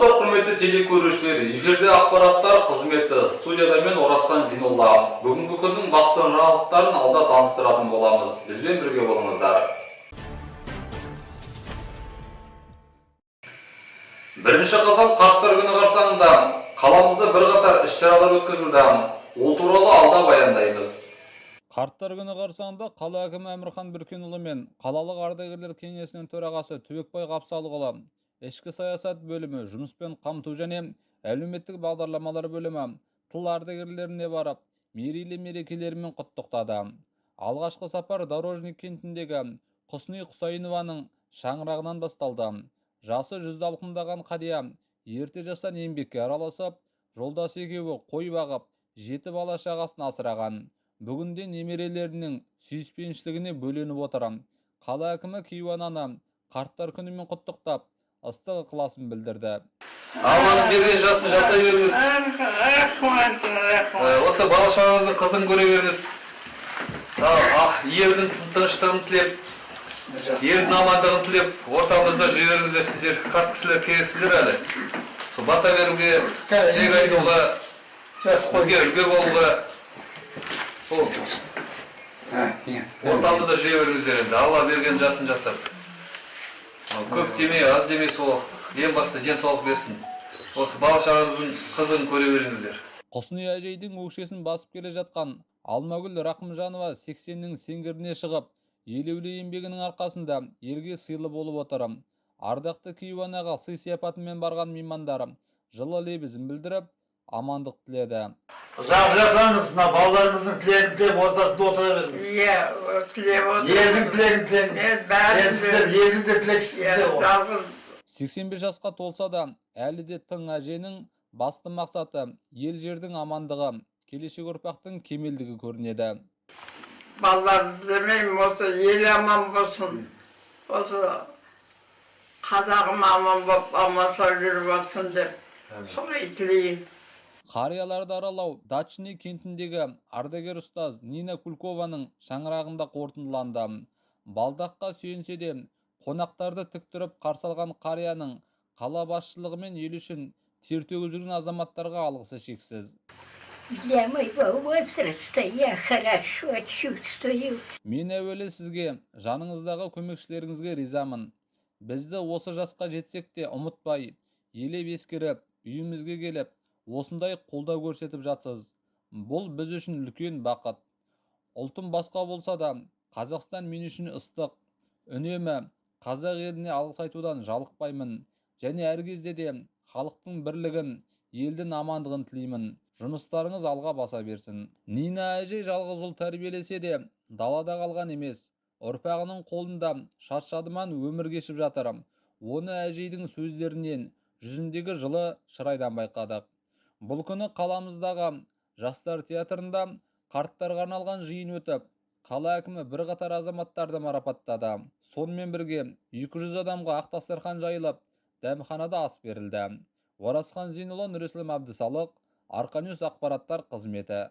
Армысыздар, құрметті телекөрушілер, эфирде ақпараттар қызметі студияда мен Оразхан Зинолла. Бүгінгі күннің басты жаңалықтарын алда таныстыратын боламыз. Бізбен бірге болыңыздар. Бірінші қазан қарттар күні қарсаңында қаламызда бірқатар іс-шаралар өткізілді. Ол туралы алда баяндаймыз. Қарттар күні қарсаңында қала әкімі Әмірхан Бүркенұлы мен қалалық ардагерлер кеңесінің төрағасы Түбекбай Қапсалықұлы, ішкі саясат бөлімі, жұмыспен қамту және әлеуметтік бағдарламалар бөлімі тыл ардагерлеріне барып, мерейлі мерекелерімен құттықтады. Алғашқы сапар Дорожник кентіндегі Құсни Құсайынованың шаңырағынан басталды. Жасы 100-ді алқымдаған қария ерте жастан еңбекке араласып, жолдас екеуі қой бағып, 7 бала шағасын асыраған. Бүгінде немерелерінің сүйіспеншілігіне бөленіп отыр. Қала әкімі Кейуананы қарттар күнімен құттықтап, ыстық ықыласын білдірді. Алланың берген жасын жасай беріңіз. Осы бала шағаңыздың қызын көре беріңіз. Елдің тыныштығын тілеп, елдің амандығын тілеп, ортамызда жүре беріңіздер. Сіздер қарт кісілер керексіздер әлі. Бата беруге, жек айтуға, бізге үлгі болуға. Ортамызда жүре беріңіздер енді. Алла берген жасын жасап. Көп демей, аз демей, сол ең басты денсаулық берсін. Осы бала шағаңыздың қызын көре беріңіздер. Құсни әжейдің өкшесін басып келе жатқан Алмагүл Рақымжанова 80-нің сеңгіріне шығып, елеулі еңбегінің арқасында елге сыйлы болып отыр. Ардақты Кейуанаға сый-сияпатымен барған меймандар жылы лебізін білдіріп, амандық тіледі. Ұзақ жасаңыз, балаларыңыздың тілегін тілеп, ортасында отыра беріңіз. Тілеп отырыңыз. Елдің тілегін тілеңіз. Мен сіздер елдің де тілекшісіздер. 85 жасқа толса да, әлі де тың әженің басты мақсаты ел жердің амандығы, келешек ұрпақтың кемелдігі көрінеді. Балалар демеймін, осы ел аман болсын. Осы қазағым аман болып, аман сау жүріп отсын деп. Солай тілеймін. Қарияларды аралау Дачный кентіндегі ардагер ұстаз Нина Кулькованың шаңырағында қорытындыланды. Балдаққа сүйенсе де, қонақтарды тік тұрып қарсы алған қарияның қала басшылығы мен ел үшін тер төгіп жүрген азаматтарға алғысы шексіз. Для моего возраста я хорошо чувствую. Мен әуелі сізге, жаныңыздағы көмекшілеріңізге ризамын. Бізді осы жасқа жетсек те ұмытпай, елеп ескеріп, үйімізге келіп, осындай қолдау көрсетіп жатсыз. Бұл біз үшін үлкен бақыт. Ұлтым басқа болса да, Қазақстан мен үшін ыстық. Үнемі қазақ еліне алғыс айтудан жалықпаймын. Және әр кезде де халықтың бірлігін, елдің амандығын тілеймін. Жұмыстарыңыз алға баса берсін. Нина әжей жалғыз ұл тәрбиелесе де, далада қалған емес. Ұрпағының қолында шат-шадыман өмір кешіп жатыр. Оны әжейдің сөздерінен, жүзіндегі жылы шырайдан байқадық. Бұл күні қаламыздағы жастар театрында қарттарға арналған жиын өтіп, қала әкімі бірқатар азаматтарды марапаттады. Сонымен бірге 200 адамға ақ дастархан жайылып, дәмханада ас берілді. Оразхан Зинолла, Нұрислам Әбдісалық, Арқанюс ақпараттар қызметі.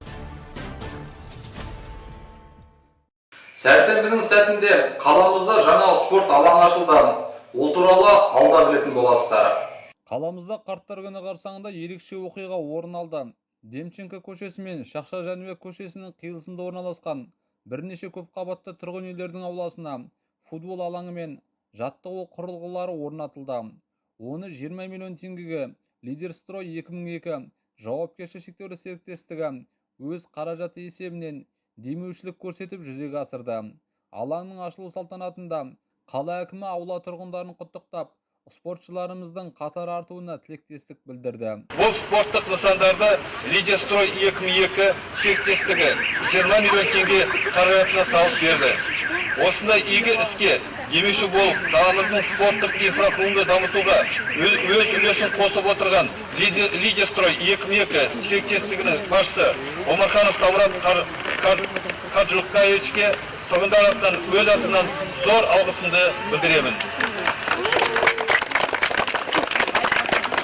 Сәрсенбінің сәтінде қаламызда жаңа спорт алаңы ашылды. Ол туралы алда білетін боласыздар. Қаламызда қарттар күні қарсаңында ерекше оқиға орын алды. Демченко көшесі мен Шақша Жәнібек көшесінің қиылысында орналасқан бірнеше көп қабатты тұрғын үйлердің ауласына футбол алаңы мен жаттығу құрылғылары орнатылды. Оны 20 миллион теңгеге Лидерстрой 2002 жауапкершілігі шектеулі серіктестігі өз қаражаты есебінен демеушілік көрсетіп жүзеге асырды. Алаңның ашылу салтанатында қала әкімі аула тұрғындарын құттықтап, спортшыларымыздың қатар артуына тілектестік білдірді. Бұл спорттық нысандарды Лидерстрой 2002 серіктестігі 20 миллион теңге қаражатына салып берді. Осындай игі іске демеуші болып, қаламыздың спорттық инфрақұрылымды дамытуға өз үлесін қосып отырған Лидерстрой 2002 серіктестігінің басшысы Омарханов Самұрат Қажылықаевичке тұрғындар атынан өз атынан зор алғысымды білдіремін.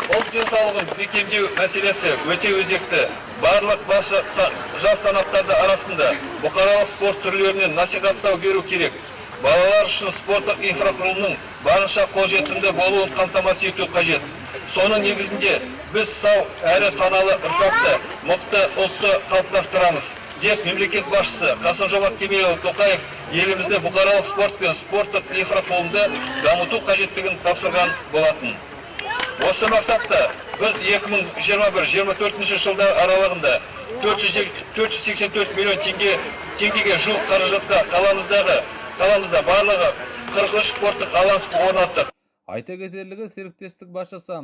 Ұлт денсаулығын бекемдеу мәселесі өте өзекті. Барлық жас санаттарды арасында бұқаралық спорт түрлерінен насихаттау беру керек. Балалар үшін спорттық инфрақұрылымның барынша қолжетімді болуын қамтамасыз ету қажет. Соның негізінде біз сау әрі саналы ұрпақты, мықты ұлтты қалыптастырамыз деп мемлекет басшысы Қасым-Жомарт Кемелұлы Тоқаев елімізде бұқаралық спорт пен спорттық инфрақұрылымды дамыту қажеттігін тапсырған болатын. Осы мақсатта біз 2021-2024 жылдар аралығында 484 миллион теңгеге жуық қаражатқа қаламызда барлығы 43 спорттық алаң орнаттық. Айта кетерлігі, серіктестік басшысы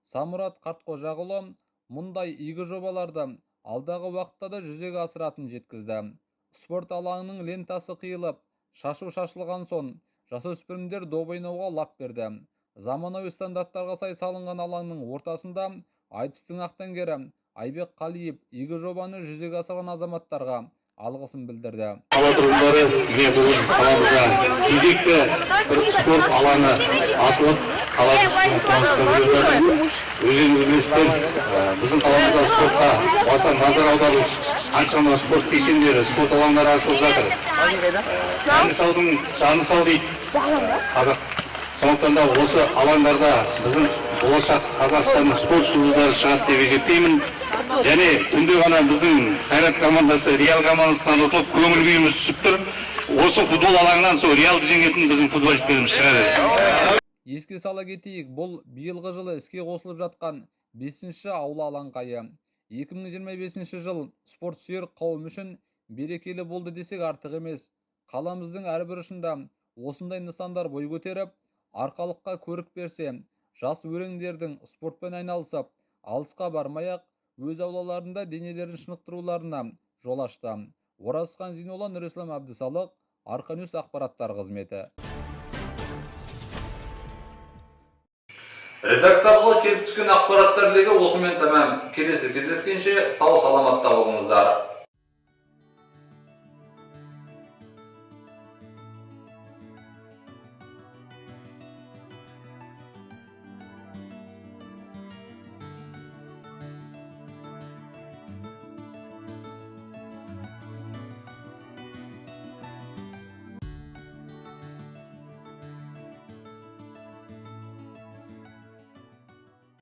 Самұрат Қартқожағұлы мұндай игі жобаларды алдағы уақытта да жүзеге асыратынын жеткізді. Спорт алаңының лентасы қиылып, шашу шашылған соң, жасөспірімдер доп ойнауға лап берді. Заманауи стандарттарға сай салынған алаңның ортасында айтыстың ақтаңгері Айбек Қалиев игі жобаны жүзеге асырған азаматтарға алғысын білдірді. Қала тұрғындары бүгін қаламызда кезекті бір спорт алаңы ашылып, өздеріңіз білесіздер, біздің қаламызда спортқа баса назар аударылып, қаншама спорт кешендері, спорт алаңдары ашылып жатыр. Жаны сау дейді қазақ. Сондықтан да осы алаңдарда біздің болашақ Қазақстанның спорт жұлдыздары шығады деп есептеймін. Және түнде ғана біздің Қайрат командасы Реал командасынан ұтылып, көңіл күйіміз түсіп тұр. Осы футбол алаңынан сол Реалды жеңетін біздің футболистеріміз шығады. Еске сала кетейік, бұл биылғы жылы іске қосылып жатқан 5-ші аула алаңқайы. 2025 жыл спорт сүйер қауым үшін берекелі болды десек артық емес. Қаламыздың әрбір ұшында осындай нысандар бой көтеріп, арқалыққа көрік берсе, жас өреңдердің спортпен айналысып, алысқа бармай-ақ өз аулаларында денелерін шынықтыруларына жол ашты. Оразхан Зейнолла, Нұрислам Әбдісалық, Арқанюс ақпараттар қызметі. Редакциямызға келіп түскен ақпараттар легі осымен тәмам. Келесі кездескенше сау саламатта болыңыздар.